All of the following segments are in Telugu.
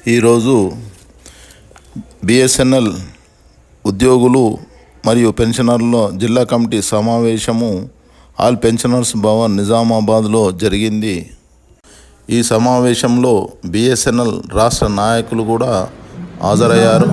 ఈరోజు బిఎస్ఎన్ఎల్ ఉద్యోగులు మరియు పెన్షనర్ల జిల్లా కమిటీ సమావేశము ఆల్ పెన్షనర్స్ భవన్ నిజామాబాద్లో జరిగింది. ఈ సమావేశంలో బిఎస్ఎన్ఎల్ రాష్ట్ర నాయకులు కూడా హాజరయ్యారు.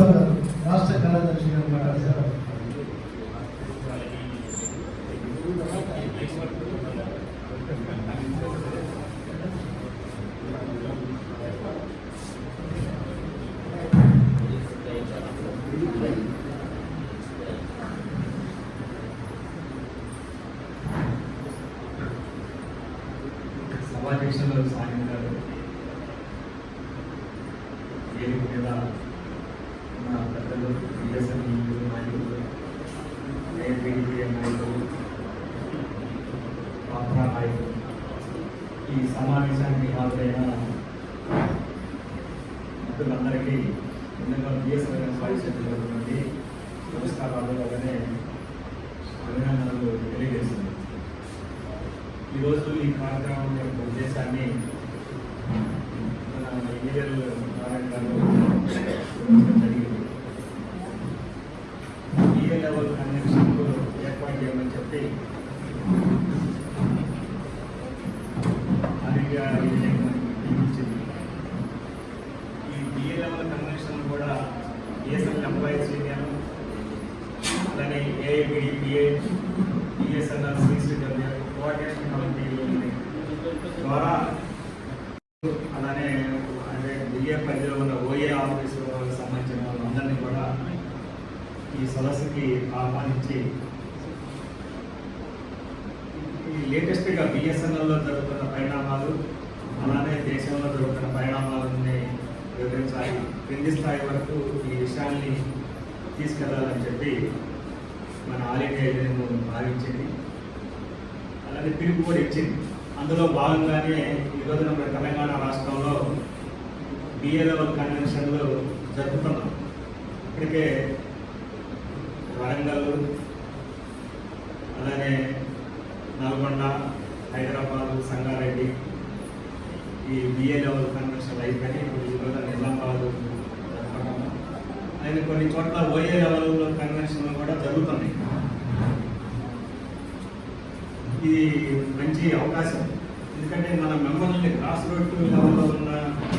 సభాధ్యక్షులు సాయం గారు, వేదిక మీద ఉన్న పెద్దలు, బిఎస్ఎన్ఎల్ నాయకులు, ఏపీడీపీఎం నాయకులు, పాత్ర నాయకులు, ఈ సమావేశానికి హాజరైన మిత్రులందరికీ ముందుగా బిఎస్ఎన్ఎల్ పరిషత్ నుండి నమస్కారాలు అలానే అభినందనలు తెలియజేస్తుంది. ఈరోజు ఈ కార్యక్రమం యొక్క ఉద్దేశాన్ని మన ఇంజనీర్ నారాయణ గారు జరిగింది. బిఏ లెవెల్ కన్వెన్షన్ ఏర్పాటు చేయమని చెప్పి అదిగా ఇచ్చింది. ఈ బిఏ లెవెల్ కన్వెన్షన్ కూడా బిఎస్ఎన్ఎల్ ఎంప్లాయీస్ యూనియన్ అలానే ఏఐబిడిపిఏ, బిఎస్ఎన్ఎల్ సిసిడబ్ల్యూ కోఆర్డినేషన్ కమిటీ ద్వారా అలానే అంటే బిఏ పరిధిలో ఉన్న ఓఏ ఆఫీసులకు సంబంధించిన వాళ్ళందరినీ కూడా ఈ సదస్సుకి ఆహ్వానించి ఈ లేటెస్ట్గా బిఎస్ఎన్ఎల్లో జరుగుతున్న పరిణామాలు అలానే దేశంలో జరుగుతున్న పరిణామాలని వివరించాలి, క్రింది స్థాయి వరకు ఈ విషయాన్ని తీసుకెళ్లాలని చెప్పి మన ఆల్ ఇండియా యూనియన్ భావించింది. అలాగే పిలుపు కూడా ఇచ్చింది. అందులో భాగంగానే ఈరోజు మన తెలంగాణ రాష్ట్రంలో బిఏ లెవెల్ కన్వెన్షన్లు జరుపుతున్నాం. ఇప్పటికే వరంగల్ అలానే నల్గొండ, హైదరాబాద్, సంగారెడ్డి ఈ బిఏ లెవెల్ కన్వెన్షన్లు అయిపోయి ఇప్పుడు ఈరోజు నిజామాబాద్ జరుపుతున్నాము. అలాగే కొన్ని చోట్ల ఓఏ లెవెల్ కన్వెన్షన్లు కూడా జరుగుతున్నాయి. ఇది మంచి అవకాశం, ఎందుకంటే మన మెంబర్లని గ్రాస్ రూట్ లెవెల్లో ఉన్న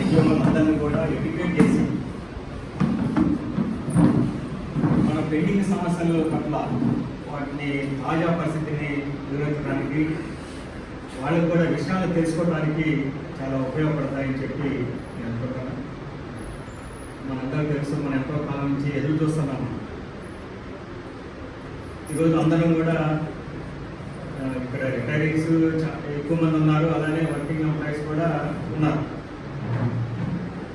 ఉద్యోగులందరినీ కూడా ఎడ్యుకేట్ చేసి మన పెండింగ్ సమస్యల పట్ల వాటిని తాజా పరిస్థితిని వివరించడానికి వాళ్ళకు కూడా విషయాలు తెలుసుకోవడానికి చాలా ఉపయోగపడతాయని చెప్పి నేను అనుకుంటున్నాను. మనందరూ తెలుసు, మనం ఎంతో కాలం నుంచి ఎదురు చూస్తున్నాము. ఈరోజు అందరం కూడా ఇక్కడ రిటైరీస్ ఎక్కువ మంది ఉన్నారు, అలానే వర్కింగ్ ఎంప్లాయీస్ కూడా ఉన్నారు.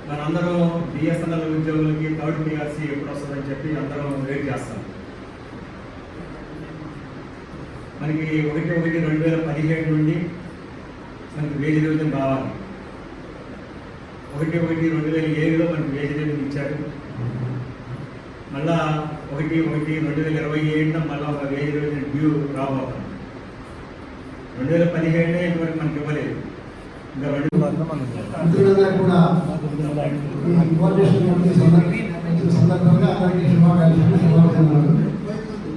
మనందరం బిఎస్ఎన్ఎల్ ఉద్యోగులకి థర్డ్ పిఆర్సీ ఎప్పుడు వస్తుందని చెప్పి అందరం వెయిట్ చేస్తాం. మనకి 1/1/2017 నుండి మనకి వేజ్ రివిజన్ రావాలి. 1/1/2007లో మనకి వేజ్ రివిజన్ ఇచ్చారు. మళ్ళా 1/1/2027 మళ్ళీ ఒక వేజ్ రివిజన్ డ్యూ రాబోతుంది. 2017 ఇంతవరకు మనకి ఇవ్వలేదు. ఇంకా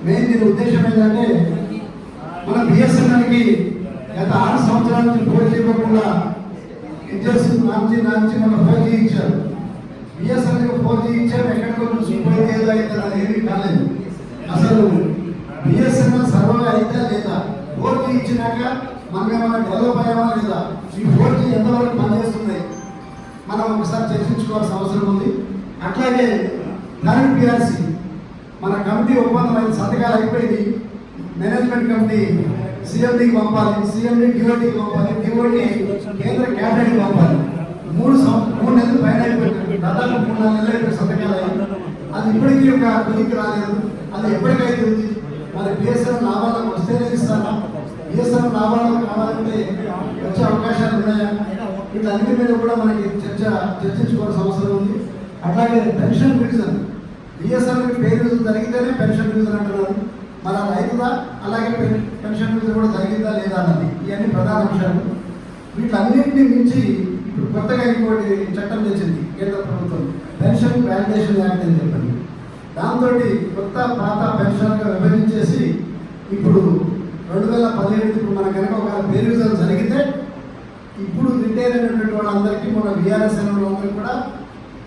మెయిన్ దీని ఉద్దేశం ఏంటంటే మన బిఎస్ఎన్ఎల్కి గత 6 సంవత్సరాల నుంచి 4G ఇవ్వకుండా ఇంజర్స్ నాంచి మన 4G ఇచ్చారు. బిఎస్ఎన్ఎల్కి 4G ఇచ్చారు, ఎక్కడికో చూసిపోయింది ఏదో అయితే ఏమీ కాలేదు. అసలు బిఎస్ఎన్ఎల్ సర్వే అయితే లేదా, 4G ఇచ్చినాక మనం ఏమైనా డెవలప్ అయ్యామా లేదా, ఈ 4G ఎంతవరకు పనిచేస్తుంది మనం ఒకసారి చర్చించుకోవాల్సిన అవసరం ఉంది. అట్లాగే థర్డ్ పిఆర్సీ మన కమిటీ ఒప్పందం అయిన సంతకాలు అయిపోయింది. మేనేజ్మెంట్ కమిటీ సీఎండీకి పంపాలి, సీఎండీ డిఓటీకి పంపాలి, డిఓటీ కేంద్ర క్యాబినెట్కి పంపాలి. 3 నెలలు పైన అయిపోయింది, దాదాపు 3-4 నెలలు అయిపోయి సంతకాలు అయ్యింది. అది ఇప్పటికీ ఒక కొలిక్కి రాలేదు. అది ఎప్పటికైతుంది? మరి బిఎస్ఎన్ఎల్ లాభాలకు వస్తేనే ఇస్తారా? బిఎస్ఎన్ఎల్ లాభాలకు కావాలంటే వచ్చే అవకాశాలు ఉన్నాయా? వీటన్నిటి మీద కూడా మనకి చర్చించుకోవాల్సిన అవసరం ఉంది. అట్లాగే pension revision, BSNL pay revision జరిగితేనే పెన్షన్ రివిజన్ అంటున్నారు. మన రైతుదా అలాగే పెన్షన్ రివిజన్ కూడా జరిగిందా లేదా అన్నది ఇవన్నీ ప్రధాన అంశాలు. వీటన్నింటినీ మించి ఇప్పుడు కొత్తగా ఇంకోటి చట్టం తెచ్చింది కేంద్ర ప్రభుత్వం, పెన్షన్ వాలిడేషన్ యాక్ట్ అని చెప్పండి. దాంతో కొత్త పాత పెన్షన్గా విభజించేసి ఇప్పుడు 2017 ఇప్పుడు మన కనుక ఒక పేరు విధానం జరిగితే ఇప్పుడు రిటైర్ అయినటువంటి వాళ్ళందరికీ మన విఆర్ఎస్ వాళ్ళందరికీ కూడా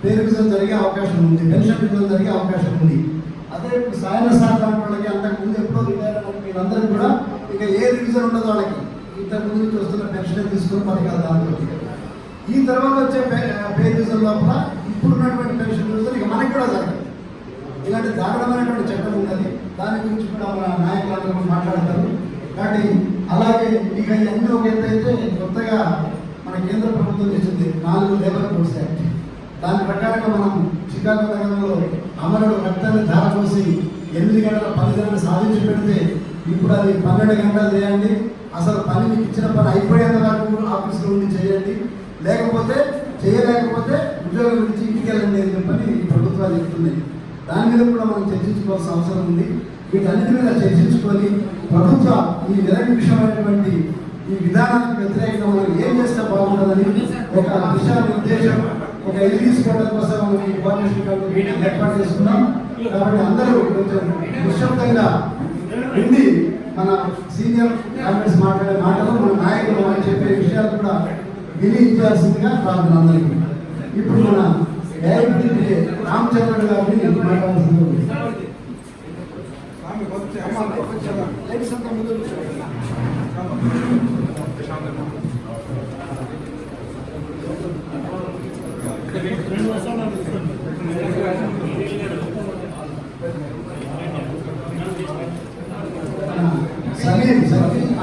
పేరు విధానం జరిగే అవకాశం ఉంది, పెన్షన్ విధానం జరిగే అవకాశం ఉంది. అదే ఇప్పుడు సాయన సార్ లాంటి వాళ్ళకి అంతకుముందు ఎప్పుడో రిటైర్ అయిన వీళ్ళందరికీ కూడా ఇక ఏ రివిజన్ ఉండదు వాళ్ళకి, ఇంతకుముందు నుంచి వస్తున్న పెన్షన్ తీసుకుని పథకాలు దాంతో. ఈ తర్వాత వచ్చే పే రివిజన్ లోపల ఇప్పుడున్నటువంటి పెన్షన్ రివిజన్ ఇక మనకి కూడా జరగదు. ఇలాంటి దారుణమైనటువంటి చట్టం ఉన్నది, దాని గురించి కూడా మన నాయకులందరూ కూడా మాట్లాడతారు. కాబట్టి అలాగే ఇక ఇవన్నీ ఒక ఎత్తైతే కొత్తగా మన కేంద్ర ప్రభుత్వం తెచ్చింది 4 లేబర్ కోడ్స్ యాక్ట్. దాని ప్రకారంగా మనం చికాగో నగరంలో అమరుడు రక్తాన్ని ధారపోసి 8 గంటల పని గంటలు సాధించి పెడితే ఇప్పుడు అది 12 గంటలు చేయండి, అసలు పని మీకు ఇచ్చిన పని అయిపోయేంత వరకు ఆఫీస్లో ఉండి చేయండి, లేకపోతే చేయలేకపోతే ఉద్యోగం గురించి ఇంటికి వెళ్ళండి అని చెప్పని ప్రభుత్వాలు చెప్తున్నాయి. దాని మీద కూడా మనం చర్చించుకోవాల్సిన అవసరం ఉంది. వీటన్నిటి మీద చర్చించుకొని ప్రభుత్వం ఈ నిరంకుశమైనటువంటి ఈ విధానానికి వ్యతిరేకంగా మనం ఏం చేస్తే బాగుంటుందని ఒక దిశానిర్దేశం, ఒక ఇది తీసుకోవడం కోసం మనం ఈ కోఆర్డినేషన్ మీటింగ్ ఏర్పాటు చేసుకున్నాం. కాబట్టి అందరూ కొంచెం నిశ్శబ్దంగా ఉండి మన సీనియర్ కాంగ్రెస్ మాట్లాడే మాటలు, మన నాయకులు మనం చెప్పే విషయాలు కూడా విని ఇచ్చాల్సిందిగా ప్రార్థన అందరికీ. ఇప్పుడు మన డైరెక్టర్ రామచంద్రుడు గారిని మాట్లాడాల్సింది. సర్కిల్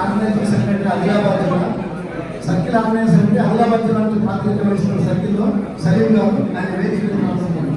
ఆర్గనైజింగ్ సెక్రటరీ ఆదిలాబాద్ జిల్లా, సర్కిల్ ఆర్గనైజింగ్ సెక్రటరీ ఆదిలాబాద్ జిల్లా నుంచి ప్రాతినిధ్యం వహిస్తున్న సర్కిల్లో సలీం గారు ఆయన వేదిక మాట్లాడుతున్నారు.